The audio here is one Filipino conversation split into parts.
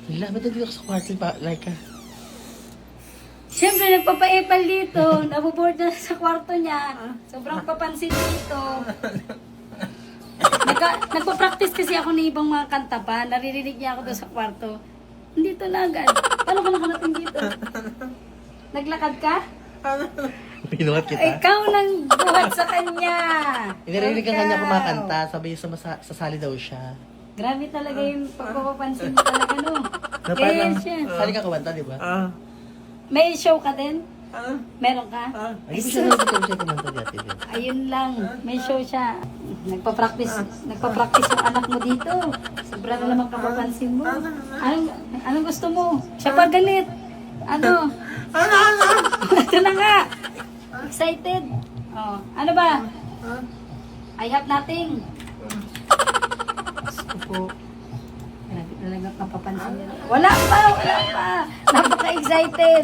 Wala, ba't nandito ka sa kwarto pa, Laika? Siyempre, nagpapaepal dito. Nabuboard na sa kwarto niya. Sobrang papansin dito. Nagpa-practice kasi ako ng ibang mga kanta pa. Naririnig niya ako doon sa kwarto. Dito na agad. Paano ka nakarating dito? Naglakad ka? Pinuhat kita. Ikaw nang buhat sa kanya. Inarinig ka kanya kumakanta, sabi niya sasali daw siya. Grabe talaga yung pagpapapansin mo talaga, no? Na parang, Yes, siya. sali ka kumanta, di ba? May show ka din? Meron ka? Ay, hindi siya naman siya kumanta dati. Ayun lang, may show siya. Nagpa-practice yung anak mo dito. Sobra na naman kapapansin mo. Anong gusto mo? Siya pa galit. Ano? Ito na nga. Excited? Oh, ano ba? I have nothing. Gusto po. Grabe talaga kapapansin niya. Wala pa! Napaka-excited.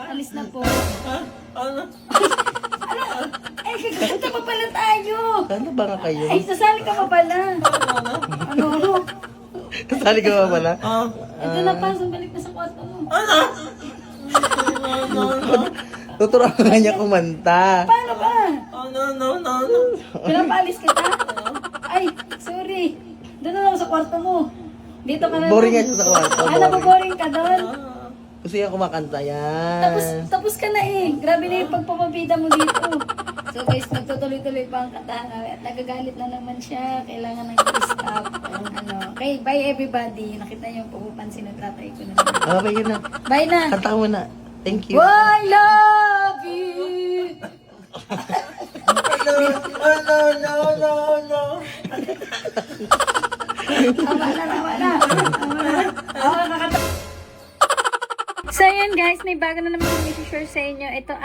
Alis na po. Ano? Ay, kagkakanta pa pala tayo. Ano ba nga kayo? Ay, sasali ka pa pala. Ano? Sasali ka ba pala? Ito na pa, balik na sa kwarto mo. Tuturuan ka niya kumanta. Paano ba? Pinapaalis kita? Ay, sorry. Doon na lang sa kwarto mo. Dito ka na lang. Boring nga siya sa kwarto. Naboboring ka doon. Gusto niya kumakanta yan. Tapos ka na eh. Grabe na yung pagpapabida mo dito. So guys, nagtutuloy-tuloy pa ang kantahan namin. At nagagalit na naman siya. Kailangan nang i-stop. Okay, bye everybody. Nakita niyo yung pupupansin ng tatay ko na. Okay, yun na. Bye na. Kanta ka muna. Thank you. I love you. No. Tama na. So, ayan guys, may bago na naman kami share sa inyo. Ito